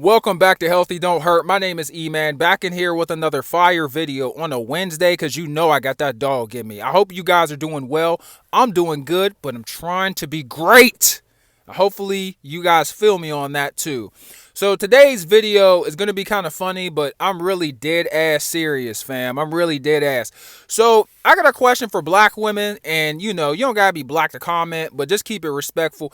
Welcome back to Healthy Don't Hurt. My name is E-Man, back in here with another fire video on a Wednesday because you know I got that dog in me. I hope you guys are doing well. I'm doing good, but I'm trying to be great. Hopefully you guys feel me on that too. So today's video is going to be kind of funny, but I'm really dead ass serious, fam. I'm really dead ass. So I got a question for black women, and you don't gotta be black to comment, but just keep it respectful.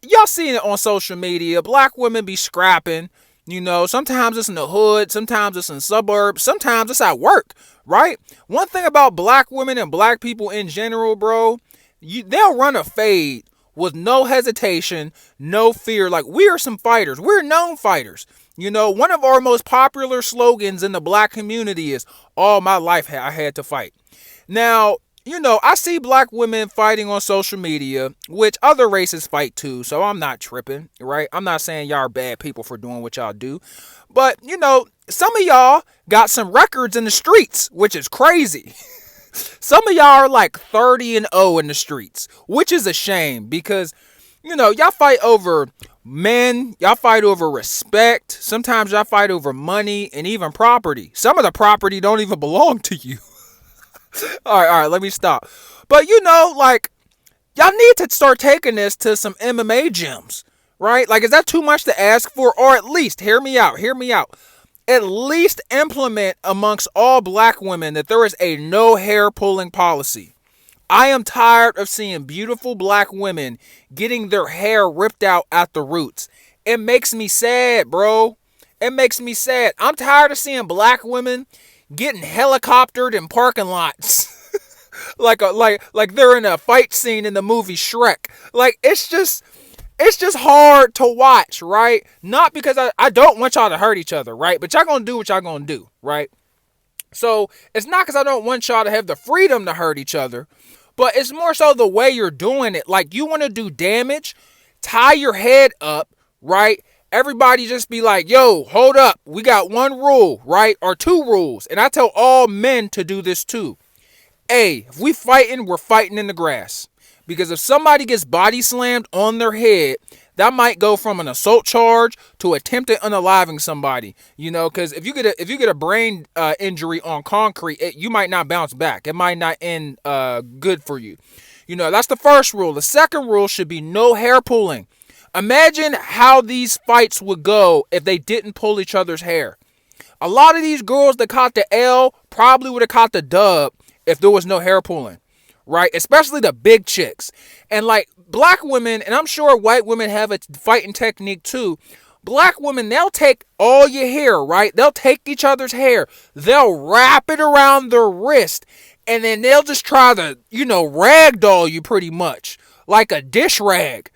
Y'all seen it on social media. Black women be scrapping. Sometimes it's in the hood, sometimes it's in suburbs, sometimes it's at work, right? One thing about black women and black people in general, bro, they'll run a fade with no hesitation, no fear. Like, we are some fighters. We're known fighters. One of our most popular slogans in the black community is, all my life I had to fight. Now, I see black women fighting on social media, which other races fight too, so I'm not tripping, right? I'm not saying y'all are bad people for doing what y'all do. But, some of y'all got some records in the streets, which is crazy. Some of y'all are like 30-0 in the streets, which is a shame because, y'all fight over men, y'all fight over respect. Sometimes y'all fight over money and even property. Some of the property don't even belong to you. All right, let me stop. But y'all need to start taking this to some MMA gyms, right? Like, is that too much to ask for? Or at least, hear me out. At least implement amongst all black women that there is a no hair pulling policy. I am tired of seeing beautiful black women getting their hair ripped out at the roots. It makes me sad, bro. It makes me sad. I'm tired of seeing black women getting helicoptered in parking lots like they're in a fight scene in the movie Shrek. Like, it's just hard to watch, right? Not because I don't want y'all to hurt each other, right? But y'all gonna do what y'all gonna do, right? So it's not because I don't want y'all to have the freedom to hurt each other, but it's more so the way you're doing it. Like, you want to do damage, tie your head up, right? Everybody just be like, yo, hold up. We got one rule, right? Or two rules. And I tell all men to do this too. A, if we fighting, we're fighting in the grass. Because if somebody gets body slammed on their head, that might go from an assault charge to attempted unaliving somebody. Because if you get a brain injury on concrete, you might not bounce back. It might not end good for you. That's the first rule. The second rule should be no hair pulling. Imagine how these fights would go if they didn't pull each other's hair. A lot of these girls that caught the L probably would have caught the dub if there was no hair pulling, right? Especially the big chicks. And like black women, and I'm sure white women have a fighting technique too. Black women, they'll take all your hair, right? They'll take each other's hair. They'll wrap it around their wrist. And then they'll just try to, ragdoll you pretty much. Like a dish rag.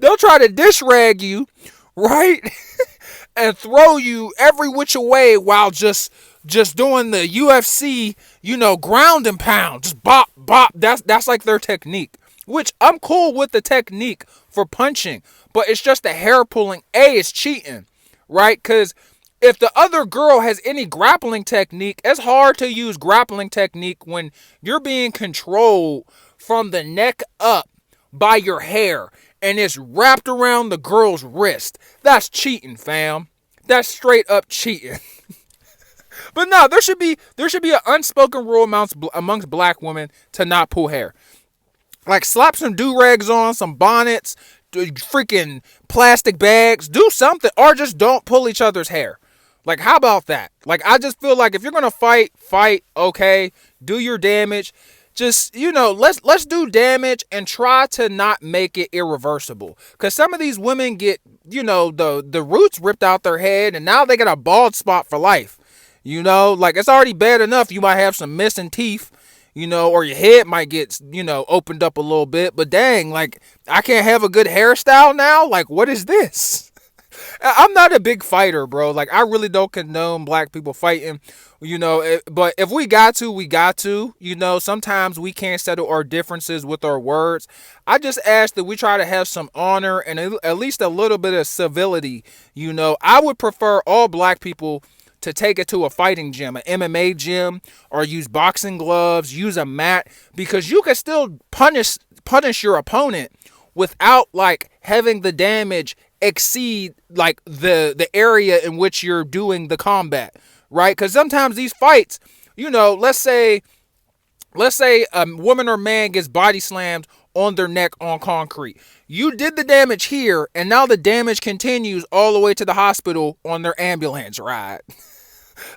They'll try to dish rag you, right? And throw you every which way while just doing the UFC, ground and pound. Just bop, bop. That's like their technique. Which I'm cool with the technique for punching. But it's just the hair pulling. It's cheating, right? Because if the other girl has any grappling technique, it's hard to use grappling technique when you're being controlled from the neck up by your hair. And it's wrapped around the girl's wrist. That's cheating, fam. That's straight up cheating. But no, there should be an unspoken rule amongst black women to not pull hair. Like, slap some do-rags on, some bonnets, freaking plastic bags. Do something, or just don't pull each other's hair. Like, how about that? Like, I just feel like if you're gonna fight, okay. Do your damage. Just, let's do damage and try to not make it irreversible. Because some of these women get, the roots ripped out their head, and now they got a bald spot for life. Like, it's already bad enough you might have some missing teeth, or your head might get, opened up a little bit. But dang, like, I can't have a good hairstyle now? Like, what is this? I'm not a big fighter, bro. Like, I really don't condone black people fighting, but if we got to, we got to. Sometimes we can't settle our differences with our words. I just ask that we try to have some honor and at least a little bit of civility. I would prefer all black people to take it to a fighting gym, an MMA gym, or use boxing gloves, use a mat, because you can still punish your opponent without like having the damage exceed like the area in which you're doing the combat, right? Because sometimes these fights, let's say a woman or man gets body slammed on their neck on concrete. You did the damage here, and now the damage continues all the way to the hospital on their ambulance ride.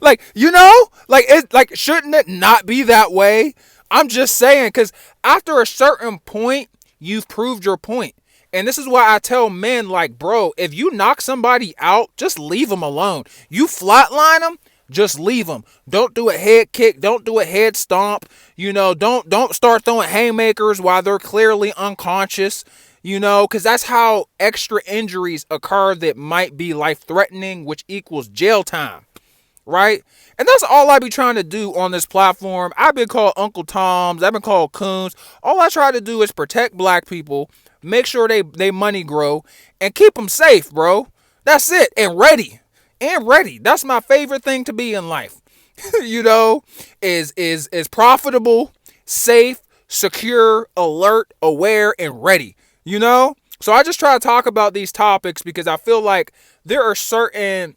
Like, shouldn't it not be that way? I'm just saying, because after a certain point, you've proved your point. And this is why I tell men, like, bro, if you knock somebody out, just leave them alone. You flatline them, just leave them. Don't do a head kick. Don't do a head stomp. Don't start throwing haymakers while they're clearly unconscious. Because that's how extra injuries occur that might be life-threatening, which equals jail time. Right? And that's all I be trying to do on this platform. I've been called Uncle Toms. I've been called Coons. All I try to do is protect black people, make sure they money grow, and keep them safe, bro. That's it. And ready. That's my favorite thing to be in life. Is profitable, safe, secure, alert, aware, and ready. So I just try to talk about these topics because I feel like there are certain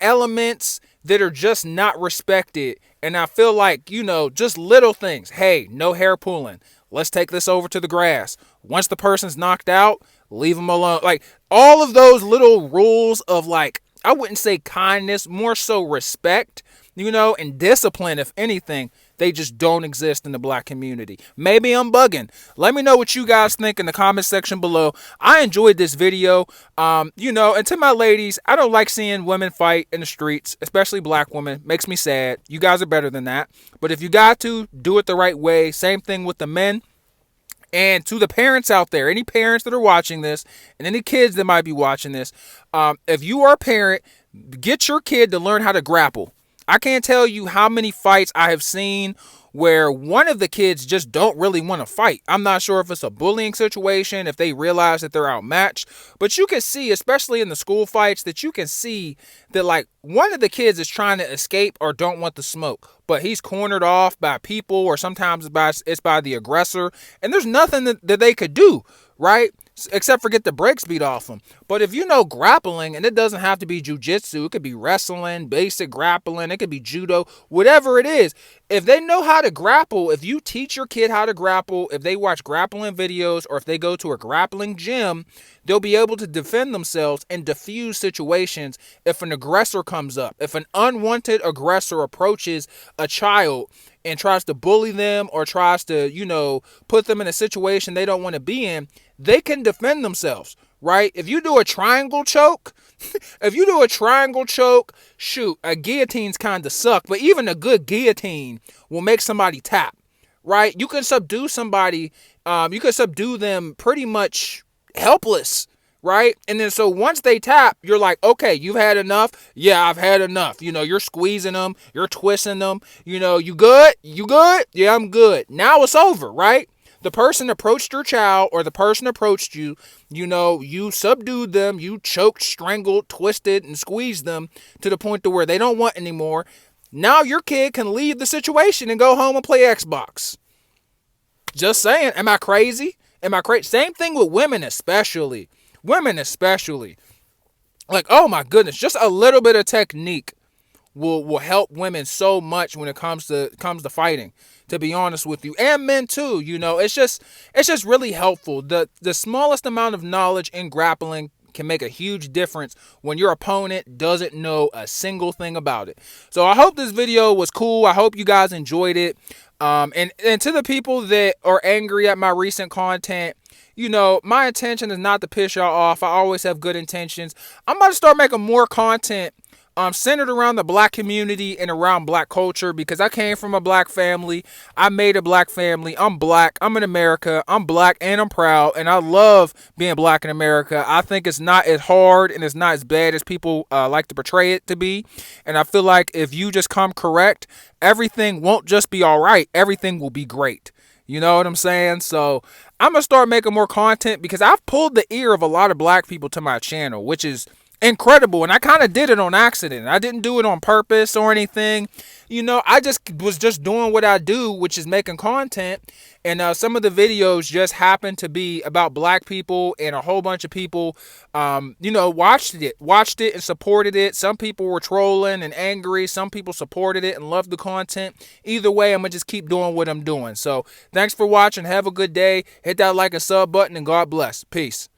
elements that are just not respected. And I feel like, just little things. Hey, no hair pulling. Let's take this over to the grass. Once the person's knocked out, leave them alone. Like, all of those little rules of, like, I wouldn't say kindness, more so respect, and discipline, if anything, they just don't exist in the black community. Maybe I'm bugging. Let me know what you guys think in the comment section below. I enjoyed this video. And to my ladies, I don't like seeing women fight in the streets, especially black women. Makes me sad. You guys are better than that. But if you got to, do it the right way. Same thing with the men. And to the parents out there, any parents that are watching this, and any kids that might be watching this, if you are a parent, get your kid to learn how to grapple. I can't tell you how many fights I have seen where one of the kids just don't really want to fight. I'm not sure if it's a bullying situation, if they realize that they're outmatched, but you can see, especially in the school fights, that you can see that, like, one of the kids is trying to escape or don't want the smoke, but he's cornered off by people, or sometimes it's by the aggressor, and there's nothing that they could do, right? Except for get the brakes beat off them. But if you know grappling, and it doesn't have to be jujitsu, it could be wrestling, basic grappling, it could be judo, whatever it is. If they know how to grapple, if you teach your kid how to grapple, if they watch grappling videos, or if they go to a grappling gym, they'll be able to defend themselves and diffuse situations if an aggressor comes up. If an unwanted aggressor approaches a child and tries to bully them or tries to, put them in a situation they don't want to be in, they can defend themselves, right? If you do a triangle choke, shoot, a guillotine's kind of suck, but even a good guillotine will make somebody tap, right? You can subdue somebody, you can subdue them pretty much helpless, right? And then so once they tap, you're like, okay, you've had enough. Yeah, I've had enough. You're squeezing them, you're twisting them. You good? You good? Yeah, I'm good. Now it's over, right? The person approached your child, or the person approached you, you subdued them, you choked, strangled, twisted, and squeezed them to the point to where they don't want anymore. Now your kid can leave the situation and go home and play Xbox. Just saying. Am I crazy? Same thing with women especially. Like, oh my goodness, just a little bit of technique will help women so much when it comes to fighting, to be honest with you, and men too. It's just really helpful. The smallest amount of knowledge in grappling can make a huge difference when your opponent doesn't know a single thing about it. So I hope this video was cool. I hope you guys enjoyed it. And to the people that are angry at my recent content, my intention is not to piss y'all off. I always have good intentions. I'm about to start making more content centered around the black community and around black culture, because I came from a black family. I made a black family. I'm black. I'm in America. I'm black and I'm proud. And I love being black in America. I think it's not as hard and it's not as bad as people like to portray it to be. And I feel like if you just come correct, everything won't just be all right. Everything will be great. You know what I'm saying? So I'm going to start making more content, because I've pulled the ear of a lot of black people to my channel, which is incredible. And I kind of did it on accident. I didn't do it on purpose or anything. I just was just doing what I do, which is making content. And some of the videos just happened to be about black people, and a whole bunch of people, watched it and supported it. Some people were trolling and angry. Some people supported it and loved the content. Either way, I'm going to just keep doing what I'm doing. So thanks for watching. Have a good day. Hit that like and sub button, and God bless. Peace.